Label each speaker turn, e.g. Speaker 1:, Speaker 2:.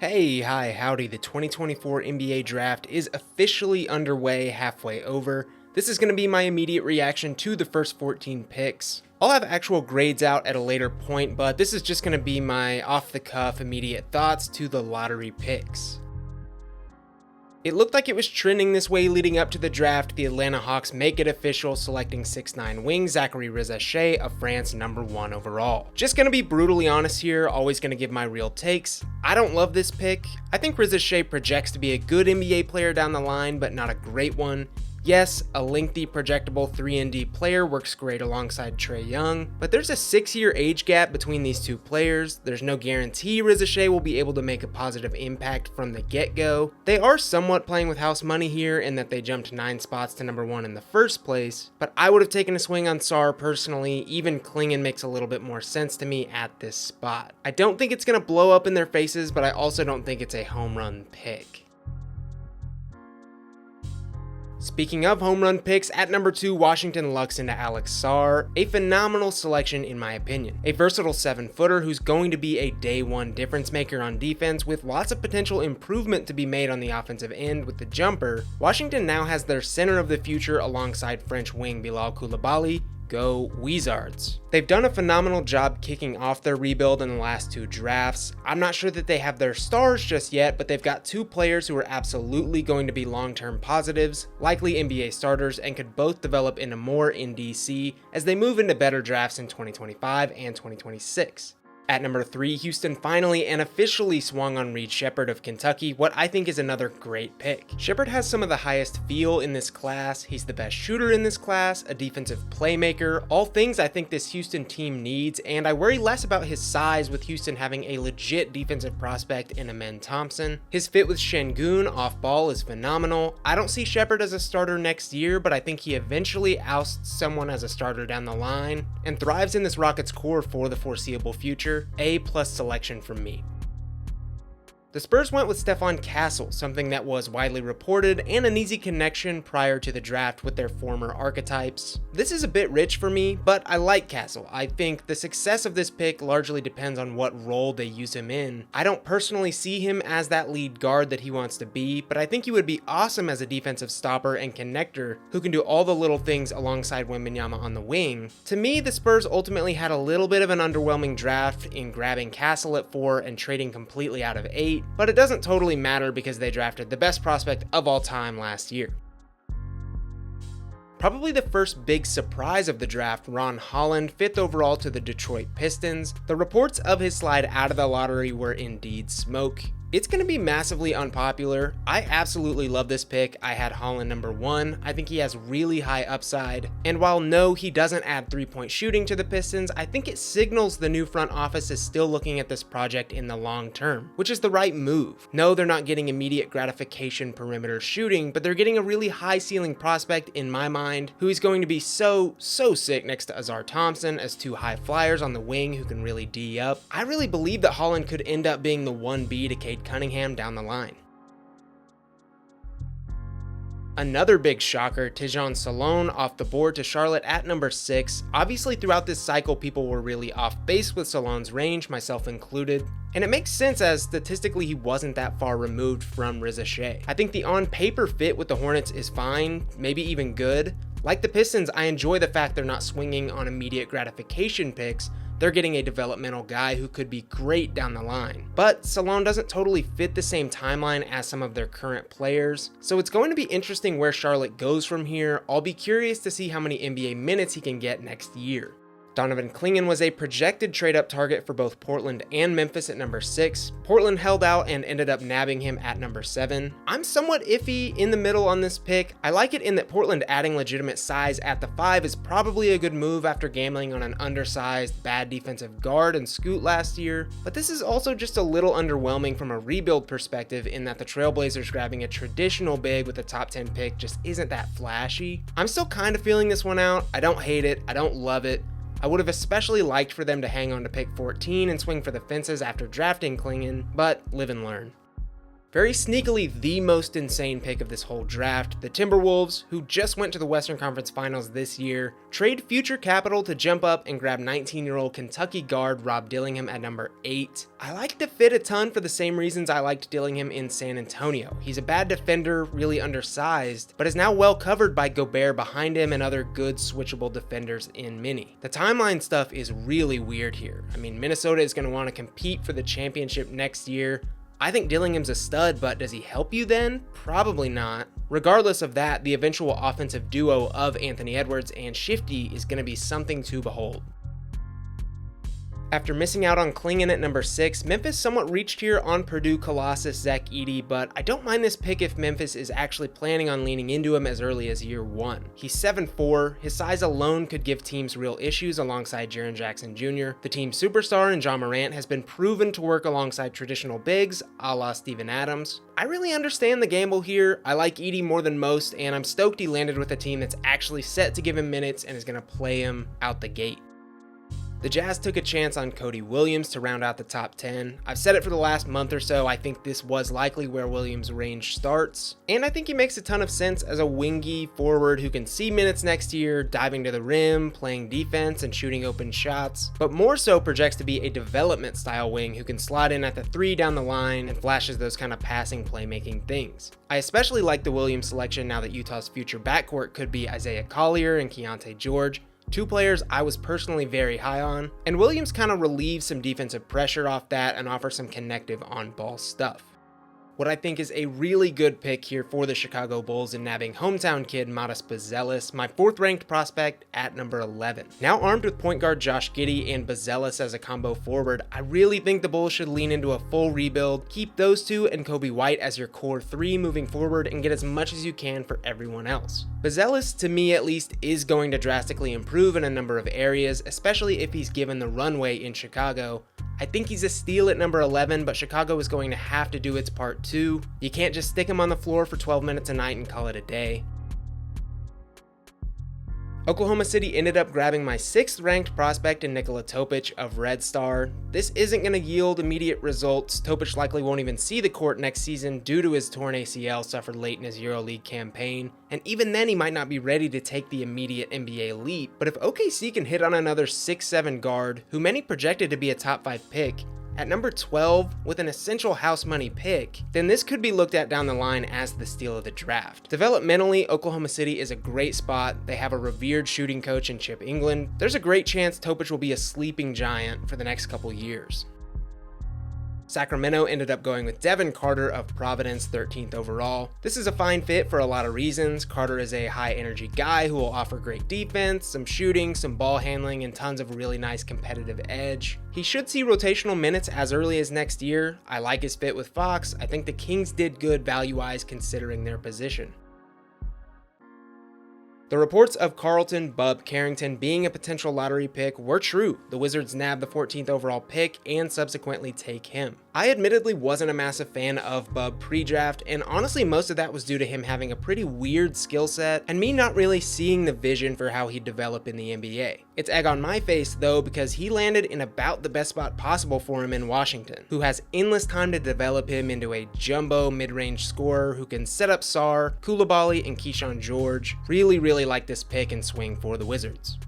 Speaker 1: Hey, hi, howdy. The 2024 NBA draft is officially underway, halfway over. This is going to be my immediate reaction to the first 14 picks. I'll have actual grades out at a later point, but this is just going to be my off-the-cuff immediate thoughts to the lottery picks. It looked like it was trending this way leading up to the draft. The Atlanta Hawks make it official, selecting 6'9" wing Zachary Rizachet of France, number 1 overall. Just gonna be brutally honest here, always gonna give my real takes. I don't love this pick. I think Rizachet projects to be a good NBA player down the line, but not a great one. Yes, a lengthy projectable 3-and-D player works great alongside Trae Young, but there's a 6-year age gap between these two players. There's no guarantee Rizachet will be able to make a positive impact from the get-go. They are somewhat playing with house money here in that they jumped 9 spots to number 1 in the first place, but I would have taken a swing on Sarr personally. Even Klingon makes a little bit more sense to me at this spot. I don't think it's going to blow up in their faces, but I also don't think it's a home run pick. Speaking of home run picks, at number 2, Washington lucks into Alex Sarr, a phenomenal selection in my opinion. A versatile 7-footer who's going to be a day 1 difference maker on defense with lots of potential improvement to be made on the offensive end with the jumper. Washington now has their center of the future alongside French wing Bilal Coulibaly. Go Wizards. They've done a phenomenal job kicking off their rebuild in the last 2 drafts. I'm not sure that they have their stars just yet, but they've got 2 players who are absolutely going to be long-term positives, likely NBA starters, and could both develop into more in DC as they move into better drafts in 2025 and 2026. At number 3, Houston finally and officially swung on Reed Sheppard of Kentucky, what I think is another great pick. Sheppard has some of the highest feel in this class, he's the best shooter in this class, a defensive playmaker, all things I think this Houston team needs, and I worry less about his size with Houston having a legit defensive prospect in Amen Thompson. His fit with Şengün off ball is phenomenal. I don't see Sheppard as a starter next year, but I think he eventually ousts someone as a starter down the line, and thrives in this Rockets core for the foreseeable future. A+ selection from me. The Spurs went with Stephon Castle, something that was widely reported and an easy connection prior to the draft with their former archetypes. This is a bit rich for me, but I like Castle. I think the success of this pick largely depends on what role they use him in. I don't personally see him as that lead guard that he wants to be, but I think he would be awesome as a defensive stopper and connector who can do all the little things alongside Wembanyama on the wing. To me, the Spurs ultimately had a little bit of an underwhelming draft in grabbing Castle at 4 and trading completely out of 8. But it doesn't totally matter because they drafted the best prospect of all time last year. Probably the first big surprise of the draft, Ron Holland, 5th overall to the Detroit Pistons. The reports of his slide out of the lottery were indeed smoke. It's going to be massively unpopular. I absolutely love this pick. I had Holland number 1. I think he has really high upside. And while no, he doesn't add 3-point shooting to the Pistons, I think it signals the new front office is still looking at this project in the long term, which is the right move. No, they're not getting immediate gratification perimeter shooting, but they're getting a really high ceiling prospect in my mind, who is going to be so sick next to Azar Thompson as 2 high flyers on the wing who can really D up. I really believe that Holland could end up being the 1B to Cade Cunningham down the line. Another big shocker, Tijon Salone off the board to Charlotte at number 6. Obviously throughout this cycle people were really off base with Salone's range, myself included. And it makes sense as statistically he wasn't that far removed from Rizachet. I think the on paper fit with the Hornets is fine, maybe even good. Like the Pistons, I enjoy the fact they're not swinging on immediate gratification picks. They're getting a developmental guy who could be great down the line. But Salone doesn't totally fit the same timeline as some of their current players, so it's going to be interesting where Charlotte goes from here. I'll be curious to see how many NBA minutes he can get next year. Donovan Klingon was a projected trade-up target for both Portland and Memphis at number 6. Portland held out and ended up nabbing him at number 7. I'm somewhat iffy in the middle on this pick. I like it in that Portland adding legitimate size at the 5 is probably a good move after gambling on an undersized, bad defensive guard and Scoot last year, but this is also just a little underwhelming from a rebuild perspective in that the Trailblazers grabbing a traditional big with a top 10 pick just isn't that flashy. I'm still kind of feeling this one out. I don't hate it, I don't love it. I would have especially liked for them to hang on to pick 14 and swing for the fences after drafting Klingon, but live and learn. Very sneakily, the most insane pick of this whole draft, the Timberwolves, who just went to the Western Conference Finals this year, trade future capital to jump up and grab 19-year-old Kentucky guard Rob Dillingham at number 8. I like the fit a ton for the same reasons I liked Dillingham in San Antonio. He's a bad defender, really undersized, but is now well covered by Gobert behind him and other good switchable defenders in Mini. The timeline stuff is really weird here. I mean, Minnesota is going to want to compete for the championship next year. I think Dillingham's a stud, but does he help you then? Probably not. Regardless of that, the eventual offensive duo of Anthony Edwards and Shifty is going to be something to behold. After missing out on Klingon at number 6, Memphis somewhat reached here on Purdue Colossus Zach Edey, but I don't mind this pick if Memphis is actually planning on leaning into him as early as year 1. He's 7'4", his size alone could give teams real issues alongside Jaren Jackson Jr. The team's superstar in John Morant has been proven to work alongside traditional bigs, a la Steven Adams. I really understand the gamble here. I like Edey more than most, and I'm stoked he landed with a team that's actually set to give him minutes and is going to play him out the gate. The Jazz took a chance on Cody Williams to round out the top 10. I've said it for the last month or so, I think this was likely where Williams' range starts, and I think he makes a ton of sense as a wingy forward who can see minutes next year, diving to the rim, playing defense, and shooting open shots, but more so projects to be a development style wing who can slot in at the 3 down the line and flashes those kind of passing playmaking things. I especially like the Williams selection now that Utah's future backcourt could be Isaiah Collier and Keontae George, 2 players I was personally very high on, and Williams kind of relieves some defensive pressure off that and offers some connective on-ball stuff. What I think is a really good pick here for the Chicago Bulls in nabbing hometown kid Matas Buzelis, my 4th ranked prospect at number 11. Now armed with point guard Josh Giddey and Buzelis as a combo forward, I really think the Bulls should lean into a full rebuild, keep those 2 and Kobe White as your core 3 moving forward, and get as much as you can for everyone else. Buzelis, to me at least, is going to drastically improve in a number of areas, especially if he's given the runway in Chicago. I think he's a steal at number 11, but Chicago is going to have to do its part too. You can't just stick him on the floor for 12 minutes a night and call it a day. Oklahoma City ended up grabbing my 6th ranked prospect in Nikola Topic of Red Star. This isn't going to yield immediate results. Topic likely won't even see the court next season due to his torn ACL suffered late in his EuroLeague campaign, and even then he might not be ready to take the immediate NBA leap. But if OKC can hit on another 6'7" guard, who many projected to be a top 5 pick, at number 12, with an essential house money pick, then this could be looked at down the line as the steal of the draft. Developmentally, Oklahoma City is a great spot. They have a revered shooting coach in Chip England. There's a great chance Topic will be a sleeping giant for the next couple years. Sacramento ended up going with Devin Carter of Providence, 13th overall. This is a fine fit for a lot of reasons. Carter is a high energy guy who will offer great defense, some shooting, some ball handling, and tons of really nice competitive edge. He should see rotational minutes as early as next year. I like his fit with Fox. I think the Kings did good value-wise considering their position. The reports of Carlton Bub Carrington being a potential lottery pick were true. The Wizards nabbed the 14th overall pick and subsequently take him. I admittedly wasn't a massive fan of Bub pre-draft, and honestly most of that was due to him having a pretty weird skill set and me not really seeing the vision for how he'd develop in the NBA. It's egg on my face though, because he landed in about the best spot possible for him in Washington, who has endless time to develop him into a jumbo mid-range scorer who can set up Sarr, Koulibaly, and Keyshawn George. Really like this pick and swing for the Wizards.